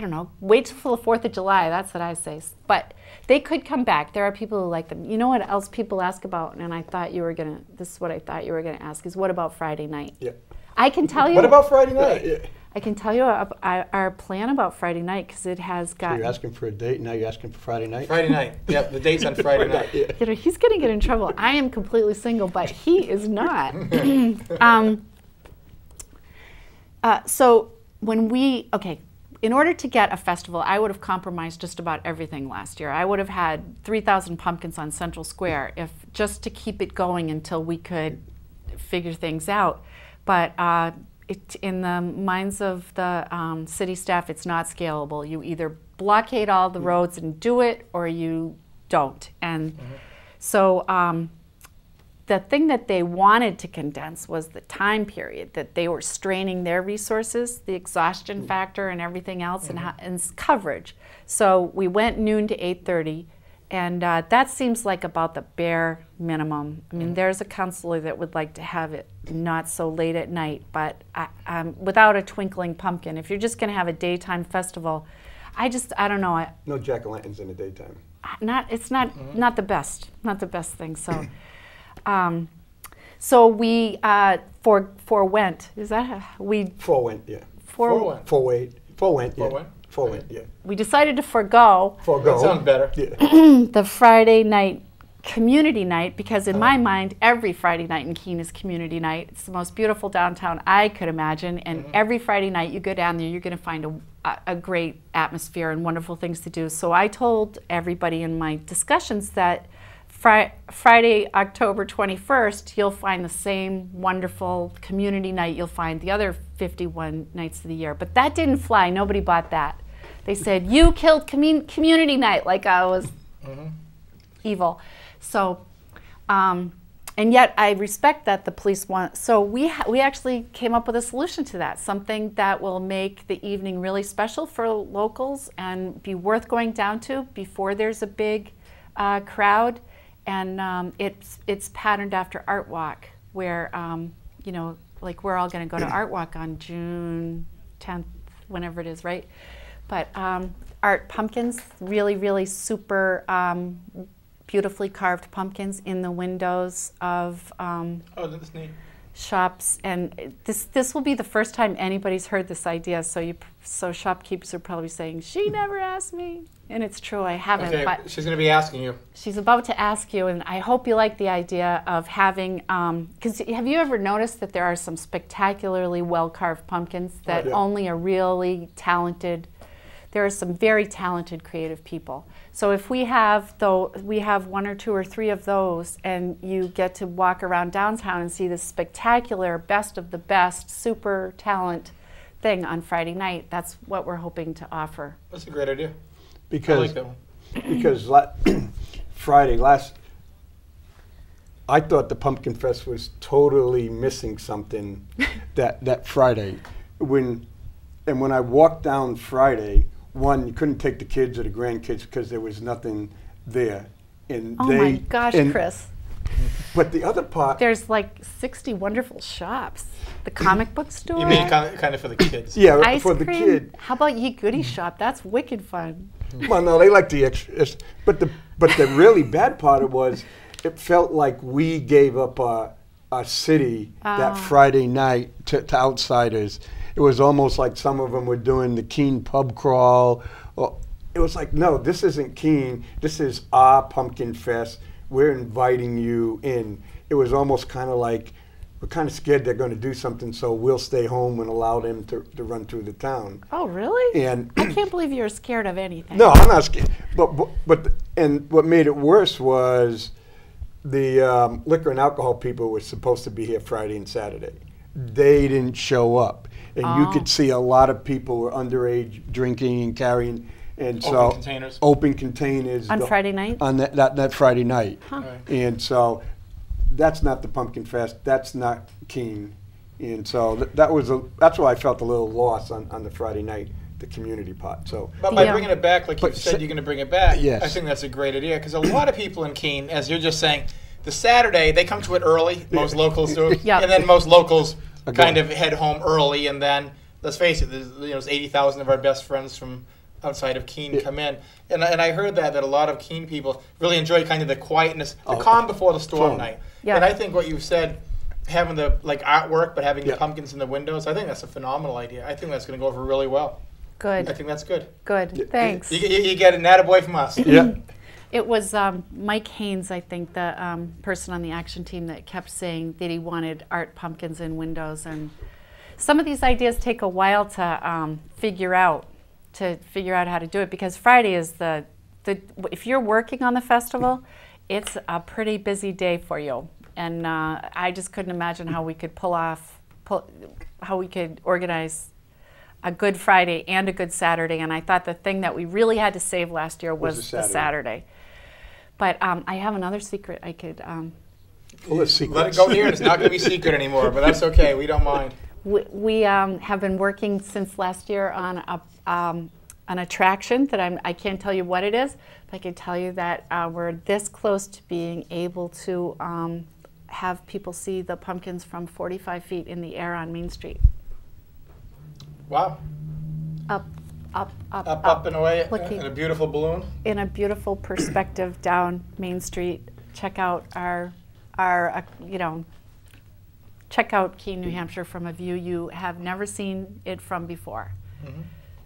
don't know, wait till the 4th of July, that's what I say. But they could come back. There are people who like them. You know what else people ask about, and I thought you were going to, this is what I thought you were going to ask, is what about Friday night? Yeah. I can tell you. What about Friday night? I can tell you our plan about Friday night, because it has got. So you're asking for a date, now you're asking for Friday night? Friday night. Yep, the date's on Friday night. You know, he's going to get in trouble. I am completely single, but he is not. So when in order to get a festival, I would have compromised just about everything last year. I would have had 3,000 pumpkins on Central Square just to keep it going until we could figure things out. But in the minds of the city staff, it's not scalable. You either blockade all the roads and do it, or you don't. And so the thing that they wanted to condense was the time period that they were straining their resources, the exhaustion factor and everything else, and coverage. So we went noon to 8:30, and that seems like about the bare minimum. I mean, there's a councilor that would like to have it not so late at night, but without a twinkling pumpkin. If you're just going to have a daytime festival, I don't know. No jack-o'-lanterns in the daytime. It's not the best thing. So. So we forewent. Is that we? Forewent, yeah. Forewent, yeah. We decided to forego. That sounds better. Yeah. The Friday night community night, because in my mind, every Friday night in Keene is community night. It's the most beautiful downtown I could imagine, and every Friday night you go down there, you're going to find a great atmosphere and wonderful things to do. So I told everybody in my discussions that Friday, October 21st, you'll find the same wonderful community night you'll find the other 51 nights of the year. But that didn't fly. Nobody bought that. They said, you killed community night, like I was evil. So, and yet I respect that the police want. So we actually came up with a solution to that, something that will make the evening really special for locals and be worth going down to before there's a big crowd. And it's patterned after Art Walk, where, you know, like we're all going to go to Art Walk on June 10th, whenever it is, right? But art pumpkins, really, really super beautifully carved pumpkins in the windows of that's neat. shops. And this will be the first time anybody's heard this idea, so shopkeepers are probably saying, she never asked me. And it's true, I haven't. Okay, but she's going to be asking you. She's about to ask you, and I hope you like the idea of having, because have you ever noticed that there are some spectacularly well-carved pumpkins that only a really talented, there are some very talented creative people. So if we have, we have 1 or 2 or 3 of those, and you get to walk around downtown and see this spectacular, best of the best, super talent thing on Friday night, that's what we're hoping to offer. That's a great idea. Because, I like that one. Because I thought the Pumpkin Fest was totally missing something that Friday. When I walked down Friday, one, you couldn't take the kids or the grandkids because there was nothing there. And oh my gosh, Chris. But the other part... There's like 60 wonderful shops. The comic book store. You mean kind of for the kids. Yeah, ice for cream. The kid. How about Ye Goody Shop? That's wicked fun. Well, no, they like the extras. But the really bad part was, it felt like we gave up a city that Friday night to outsiders. It was almost like some of them were doing the Keene pub crawl. It was like, no, this isn't Keene. This is our Pumpkin Fest. We're inviting you in. It was almost kind of like, we're kind of scared they're going to do something, so we'll stay home and allow them to run through the town. Oh, really? And I can't believe you're scared of anything. no, I'm not scared. But and what made it worse was the liquor and alcohol people were supposed to be here Friday and Saturday. They didn't show up, and you could see a lot of people were underage drinking and carrying, and open containers on Friday night. On that Friday night, huh. And so that's not the Pumpkin Fest. That's not Keene, and so that's why I felt a little loss on the Friday night, the community part. So, but by bringing it back, like you said, you're going to bring it back. Yes. I think that's a great idea because a lot of people in Keene, as you're just saying, the Saturday they come to it early. Most locals do, and then most locals kind of head home early, and then let's face it, there's 80,000 of our best friends from outside of Keene come in, and I heard that a lot of Keene people really enjoy kind of the quietness, the calm before the storm night. Yeah. And I think what you said, having the artwork, but having the pumpkins in the windows, I think that's a phenomenal idea. I think that's going to go over really well. Good. I think that's good. Good. Thanks. You get an attaboy from us. Yeah. It was Mike Haynes, I think, the person on the action team that kept saying that he wanted art pumpkins in windows, and some of these ideas take a while to figure out how to do it, because Friday is the if you're working on the festival, it's a pretty busy day for you, and I just couldn't imagine how we could how we could organize a good Friday and a good Saturday. And I thought the thing that we really had to save last year was the Saturday. But I have another secret I could. Let it go here, and it's not going to be secret anymore. But that's okay. We don't mind. We have been working since last year on an attraction that I can't tell you what it is, but I can tell you that we're this close to being able to have people see the pumpkins from 45 feet in the air on Main Street. Wow. Up and away in a beautiful balloon. In a beautiful perspective down Main Street. Check out our check out Keene, New Hampshire from a view you have never seen it from before. Mm-hmm.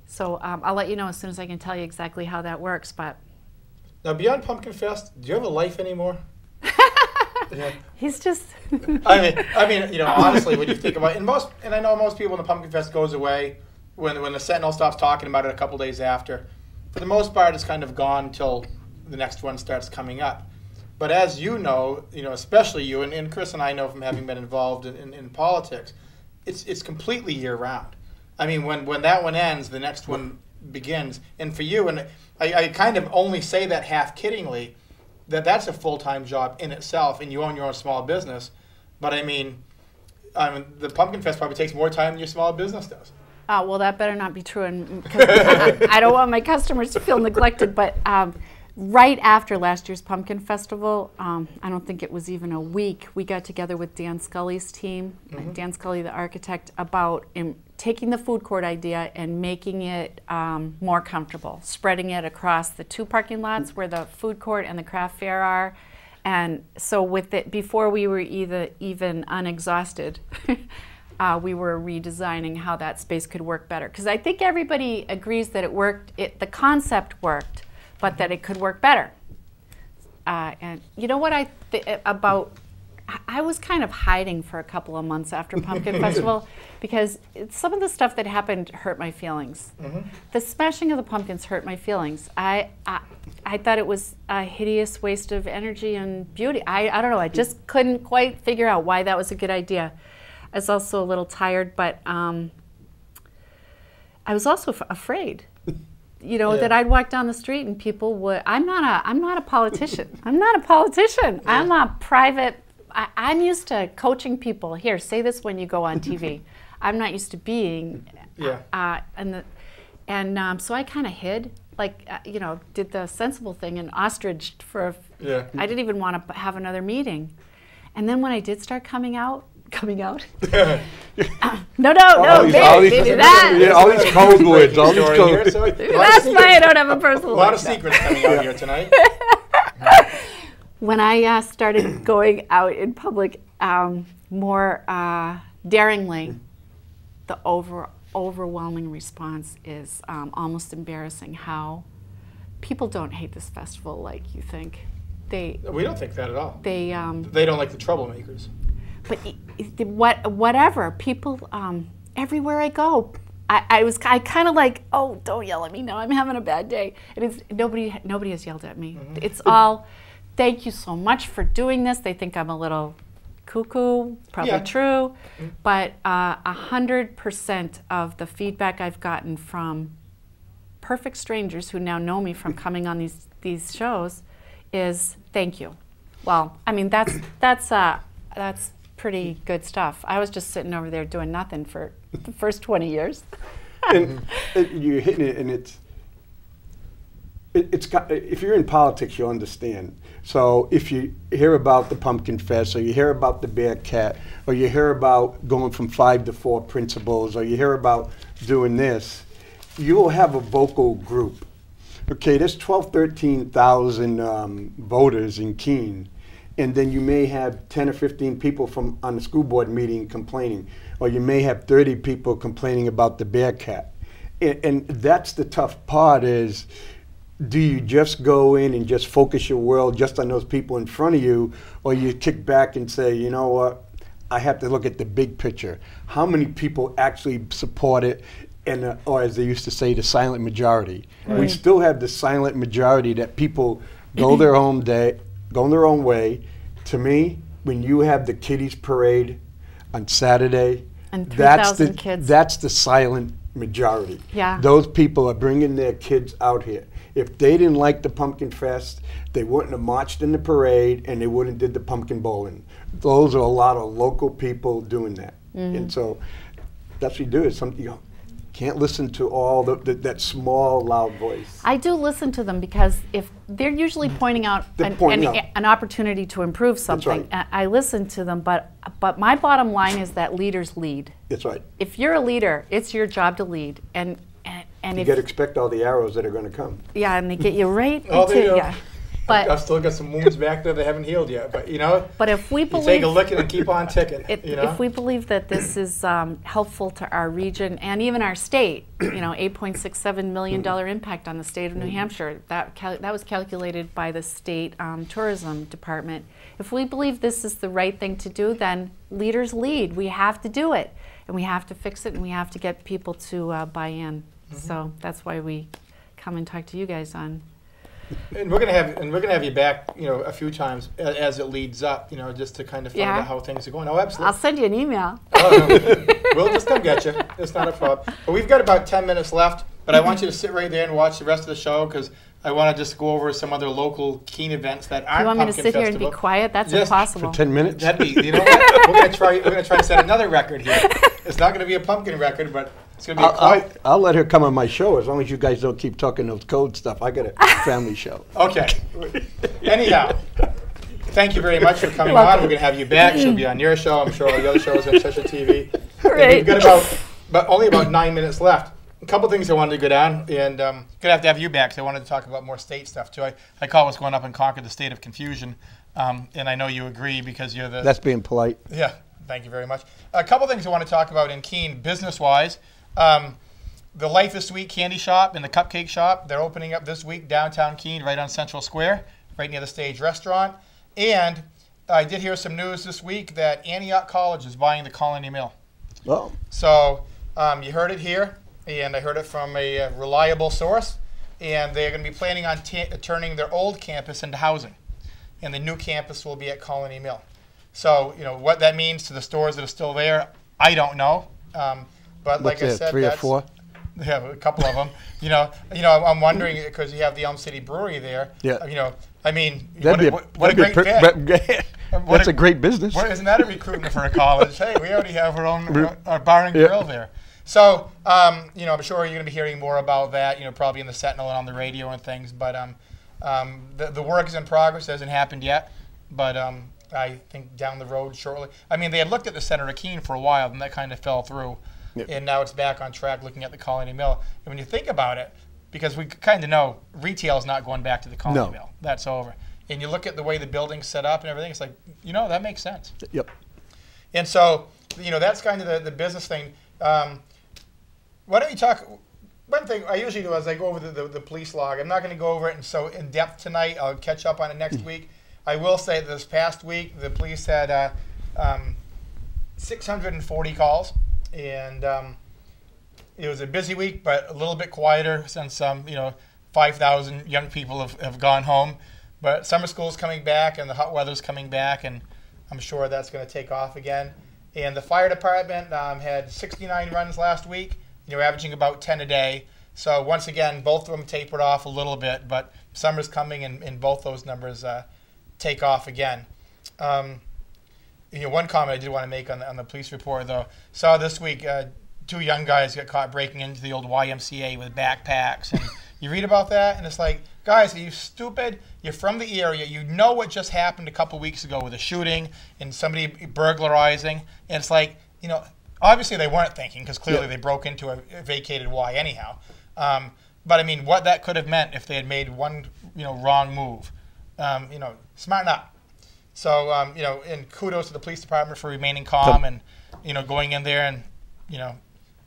So I'll let you know as soon as I can tell you exactly how that works. But now, beyond Pumpkin Fest, do you have a life anymore? Yeah. He's just. I mean, honestly, when you think about it, and I know most people when the Pumpkin Fest goes away, when the Sentinel stops talking about it a couple days after, for the most part, it's kind of gone until the next one starts coming up. But as you know, especially you and Kris and I know from having been involved in politics, it's completely year round. I mean, when that one ends, the next one begins. And for you, and I kind of only say that half kiddingly, that's a full-time job in itself, and you own your own small business. But I mean, the Pumpkin Fest probably takes more time than your small business does. Well, that better not be true, and I don't want my customers to feel neglected. But right after last year's Pumpkin Festival, I don't think it was even a week, we got together with Dan Scully's team, Dan Scully, the architect, about taking the food court idea and making it more comfortable, spreading it across the two parking lots where the food court and the craft fair are. And so with it, before we were even unexhausted, we were redesigning how that space could work better. Because I think everybody agrees that it worked, the concept worked, but that it could work better. And you know what I was kind of hiding for a couple of months after Pumpkin Festival because some of the stuff that happened hurt my feelings. The smashing of the pumpkins hurt my feelings. I thought it was a hideous waste of energy and beauty. I don't know, I just couldn't quite figure out why that was a good idea. I was also a little tired, but I was also afraid. That I'd walk down the street and people would. I'm not a politician. I'm not a politician. Yeah. I'm a private. I'm used to coaching people. Here, say this when you go on TV. I'm not used to being. Yeah. So I kind of hid, did the sensible thing and ostriched for. Yeah. I didn't even want to have another meeting, and then when I did start coming out. No, maybe that. Yeah, all these code words, all these code. That's why I don't have a personal. A lot of secrets coming out here tonight. When I started going out in public more daringly, the overwhelming response is almost embarrassing. How people don't hate this festival like you think. We don't think that at all. They don't like the troublemakers. But whatever people, everywhere I go, I kind of like, oh, don't yell at me. No, I'm having a bad day. It is nobody has yelled at me. Mm-hmm. It's all, thank you so much for doing this. They think I'm a little cuckoo, probably true, but 100% of the feedback I've gotten from perfect strangers who now know me from coming on these shows is thank you. Well, I mean that's pretty good stuff. I was just sitting over there doing nothing for the first 20 years. And you're hitting it, and it's got, if you're in politics, you'll understand. So if you hear about the Pumpkin Fest, or you hear about the Bear Cat, or you hear about going from 5 to 4 principals, or you hear about doing this, you will have a vocal group. Okay, there's 13,000 voters in Keene, and then you may have 10 or 15 people from on the school board meeting complaining, or you may have 30 people complaining about the Bear Cat. And that's the tough part is, do you just go in and just focus your world just on those people in front of you, or you kick back and say, you know what, I have to look at the big picture. How many people actually support it? And, or as they used to say, the silent majority. Right. We still have the silent majority that people go their own way. To me, when you have the kiddies parade on Saturday, and 3,000 kids. That's the silent majority. Yeah. Those people are bringing their kids out here. If they didn't like the Pumpkin Fest, they wouldn't have marched in the parade, and they wouldn't have did the pumpkin bowling. Those are a lot of local people doing that. Mm-hmm. And so that's what you do, is something, can't listen to all that small, loud voice. I do listen to them because if they're usually pointing out an opportunity to improve something, right. I listen to them. But my bottom line is that leaders lead. That's right. If you're a leader, it's your job to lead, and you got to expect all the arrows that are going to come. Yeah, and they get you right. Yeah. But I've still got some wounds back there that haven't healed yet. But but if we believe, you take a look and keep on ticking. If we believe that this is helpful to our region and even our state, $8.67 million impact on the state of New Hampshire. That was calculated by the state tourism department. If we believe this is the right thing to do, then leaders lead. We have to do it, and we have to fix it, and we have to get people to buy in. Mm-hmm. So that's why we come and talk to you guys on. And we're gonna have you back, a few times as it leads up, just to kind of find out how things are going. Oh, absolutely. I'll send you an email. Oh, no. We'll just come get you. It's not a problem. But we've got about 10 minutes left. But I want you to sit right there and watch the rest of the show because I want to just go over some other local Keene events that aren't Pumpkin Festival. You want me to sit here and be quiet? That's impossible. For 10 minutes? That'd be. You know what? We're gonna try to set another record here. It's not gonna be a pumpkin record, but it's gonna be a quiet. I'll let her come on my show as long as you guys don't keep talking those code stuff. I got a family show. Okay. Anyhow, thank you very much for coming on. We're gonna have you back. She'll be on your show. I'm sure all the other shows on Cheshire TV. Right. We've got only about 9 minutes left. A couple things I wanted to go down, and gonna have to have you back because I wanted to talk about more state stuff too. I call what's going up in Concord the state of confusion, and I know you agree because you're the. That's being polite. Yeah, thank you very much. A couple things I want to talk about in Keene business-wise. The Life is Sweet candy shop and the cupcake shop, they're opening up this week downtown Keene, right on Central Square, right near the Stage Restaurant. And I did hear some news this week that Antioch College is buying the Colony Mill. Oh. So you heard it here. And I heard it from a reliable source, and they're going to be planning on turning their old campus into housing, and the new campus will be at Colony Mill. So, what that means to the stores that are still there, I don't know. But like I said, 3 or 4? Yeah, a couple of them. I'm wondering because you have the Elm City Brewery there. Yeah. What a great fit. That's a great business. Isn't that a recruitment for a college? Hey, we already have our own our bar and grill there. So, I'm sure you're going to be hearing more about that, probably in the Sentinel and on the radio and things. But the work is in progress. It hasn't happened yet. But I think down the road shortly. They had looked at the center of Keene for a while, and that kind of fell through. Yep. And now it's back on track looking at the Colony Mill. And when you think about it, because we kind of know retail is not going back to the Colony Mill. That's over. And you look at the way the building's set up and everything, it's like, that makes sense. Yep. And so, that's kind of the business thing. Why don't you talk? One thing I usually do is I go over the police log. I'm not going to go over it so in depth tonight. I'll catch up on it next week. I will say that this past week the police had 640 calls, and it was a busy week, but a little bit quieter since 5,000 young people have gone home. But summer school's coming back, and the hot weather's coming back, and I'm sure that's going to take off again. And the fire department had 69 runs last week. Averaging about 10 a day. So once again, both of them tapered off a little bit, but summer's coming, and both those numbers take off again. One comment I did want to make on the police report, though. Saw this week 2 young guys got caught breaking into the old YMCA with backpacks. And you read about that, and it's like, guys, are you stupid? You're from the area. You know what just happened a couple weeks ago with a shooting and somebody burglarizing. And it's like, obviously they weren't thinking, because clearly they broke into a vacated Y anyhow. But I mean, what that could have meant if they had made one, wrong move. Smarten up. So, and kudos to the police department for remaining calm and, going in there and,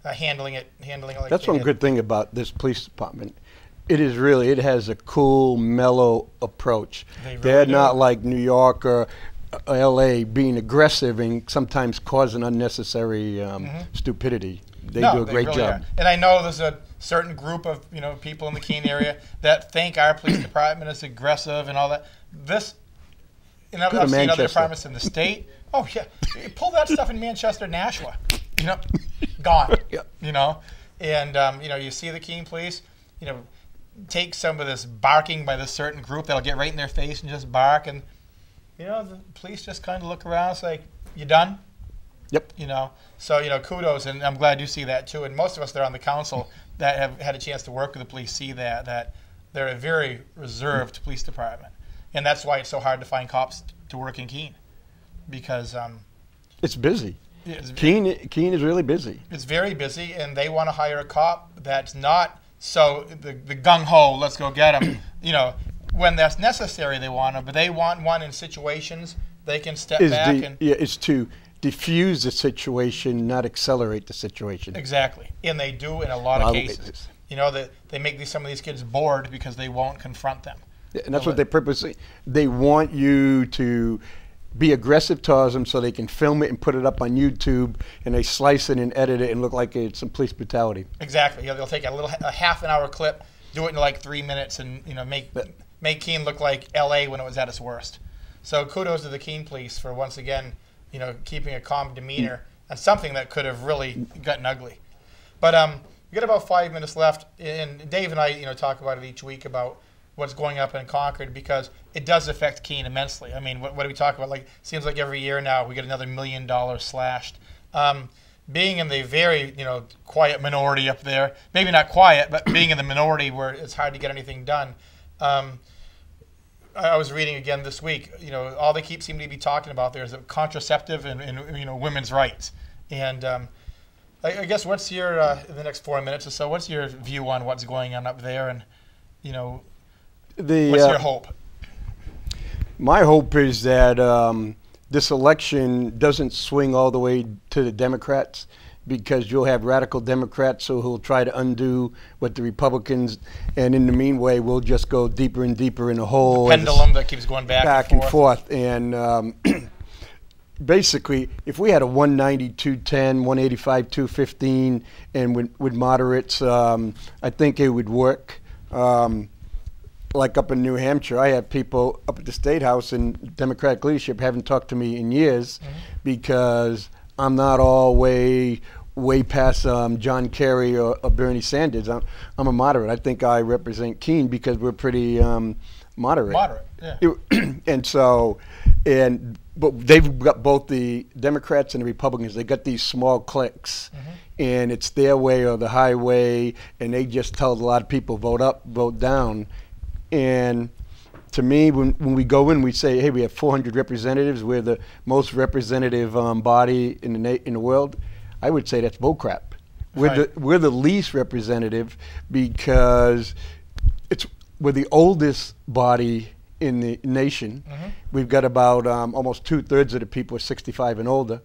handling it like that's one good thing about this police department. It has a cool, mellow approach. They're not like New York or LA being aggressive and sometimes causing unnecessary stupidity. They do a great job. And I know there's a certain group of people in the Keene area that think our police department is aggressive and all that. I've seen other departments in the state. Oh yeah, pull that stuff in Manchester, Nashua. Gone. And you see the Keene police. Take some of this barking by this certain group that'll get right in their face and just bark, and the police just kind of look around. It's like, you done? Yep. So kudos, and I'm glad you see that too. And most of us that are on the council that have had a chance to work with the police see that they're a very reserved police department, and that's why it's so hard to find cops to work in Keene, because it's busy. Keene is really busy. It's very busy, and they want to hire a cop that's not so the gung-ho, let's go get them. When that's necessary, they want them, but they want one in situations they can step back and... it's to diffuse the situation, not accelerate the situation. Exactly, and they do in a lot of cases. They make some of these kids bored because they won't confront them. Yeah, and that's what they purposely... They want you to be aggressive towards them so they can film it and put it up on YouTube, and they slice it and edit it and look like it's some police brutality. Exactly. They'll take a half-an-hour clip, do it in like 3 minutes, and make Keene look like L.A. when it was at its worst. So kudos to the Keene police for once again, keeping a calm demeanor on something that could have really gotten ugly. But we got about 5 minutes left, and Dave and I, talk about it each week about what's going up in Concord, because it does affect Keene immensely. I mean, what do we talk about? Like, seems like every year now we get another $1 million slashed. Being in the very, quiet minority up there, maybe not quiet, but being in the minority where it's hard to get anything done. I was reading again this week, all they seem to be talking about there is a contraceptive and women's rights. And I guess what's your, in the next 4 minutes or so, what's your view on what's going on up there, and, what's your hope? My hope is that this election doesn't swing all the way to the Democrats, because you'll have radical Democrats who'll try to undo what the Republicans, and in the meanwhile, we'll just go deeper and deeper in a hole. The pendulum that keeps going back and forth. And basically, if we had a 190, 210, 185, 215, and with moderates, I think it would work. Like up in New Hampshire, I have people up at the State House and Democratic leadership haven't talked to me in years because I'm not all way past John Kerry or Bernie Sanders. I'm a moderate. I think I represent Keene because we're pretty moderate. Moderate, yeah. And so, but they've got both the Democrats and the Republicans. They got these small cliques, and it's their way or the highway, and they just tell a lot of people vote up, vote down. And to me, when we go in, we say, hey, we have 400 representatives. We're the most representative body in the world. I would say that's bullcrap. We're the least representative because we're the oldest body in the nation. We've got about almost 2/3 of the people are 65 and older.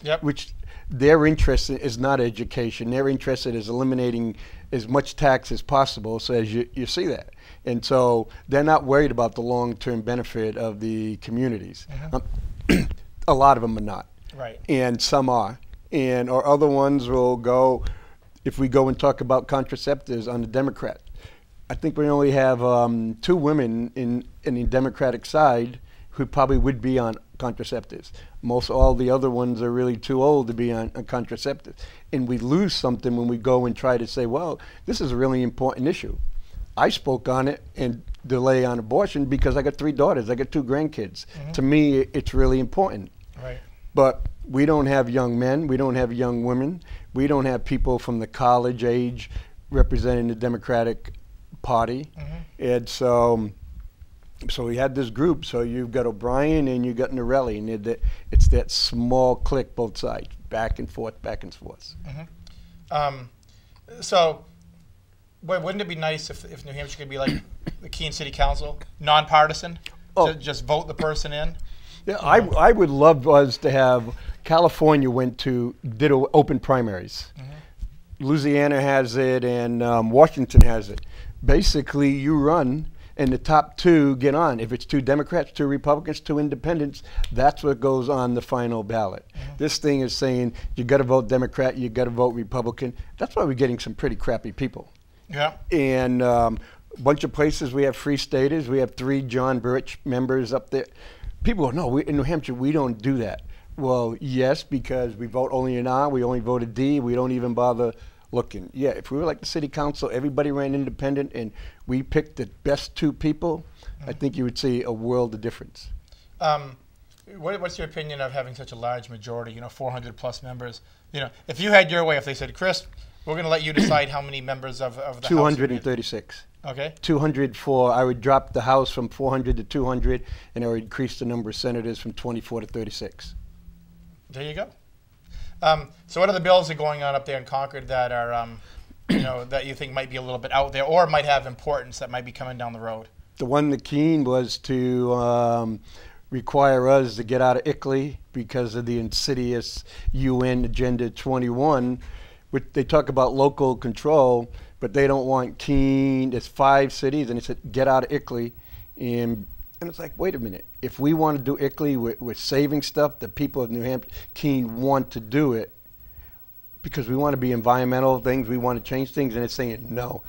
Yep. which their interest is not education. Their interest is eliminating as much tax as possible, so as you see that. And so they're not worried about the long-term benefit of the communities. A lot of them are not. Right. And some are. And or other ones will go, if we go and talk about contraceptives on the Democrat, I think we only have 2 women in the Democratic side who probably would be on contraceptives. Most all the other ones are really too old to be on contraceptives. And we lose something when we go and try to say, well, this is a really important issue. I spoke on it and delay on abortion because I got 3 daughters, I got 2 grandkids. To me, it's really important. Right. But we don't have young men, we don't have young women, we don't have people from the college age representing the Democratic Party. And so we had this group. So you've got O'Brien and you've got Norelli, and it's that small clique both sides, back and forth, back and forth. So wouldn't it be nice if New Hampshire could be like the Keene City Council, nonpartisan, to just vote the person in? Yeah, I would love us to have, California did open primaries. Louisiana has it, and Washington has it. Basically, you run, and the top 2 get on. If it's 2 Democrats, 2 Republicans, 2 independents, that's what goes on the final ballot. This thing is saying you got to vote Democrat, you got to vote Republican. That's why we're getting some pretty crappy people. Yeah. And a bunch of places we have free staters. We have 3 John Birch members up there. People go, no, in New Hampshire, we don't do that. Well, yes, because we vote only an R, we only vote a D, we don't even bother looking. Yeah, if we were like the city council, everybody ran independent, and we picked the best 2 people, I think you would see a world of difference. What's your opinion of having such a large majority, 400 plus members? If you had your way, if they said, Kris, we're going to let you decide how many members of the House. 236. Okay. 204. I would drop the House from 400 to 200, and I would increase the number of senators from 24 to 36. There you go. So what are the bills that are going on up there in Concord that are, that you think might be a little bit out there or might have importance that might be coming down the road? The one that Keene was to require us to get out of ICLEI because of the insidious UN Agenda 21, which they talk about local control, but they don't want Keene. There's 5 cities, and they said, get out of ICLEI. And it's like, wait a minute. If we want to do ICLEI, we're saving stuff. The people of New Hampshire, Keene, want to do it because we want to be environmental things. We want to change things, and it's saying no.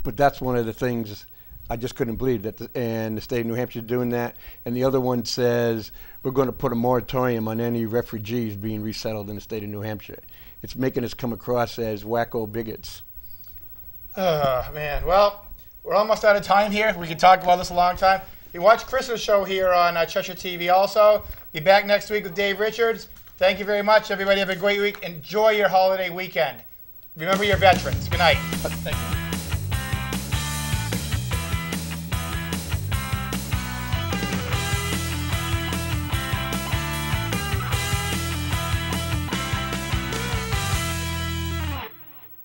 But that's one of the things I just couldn't believe, that the state of New Hampshire doing that. And the other one says we're going to put a moratorium on any refugees being resettled in the state of New Hampshire. It's making us come across as wacko bigots. Oh, man. Well, we're almost out of time here. We could talk about this a long time. You watch Kris's show here on Cheshire TV also. Be back next week with Dave Richards. Thank you very much, everybody. Have a great week. Enjoy your holiday weekend. Remember your veterans. Good night. Thank you.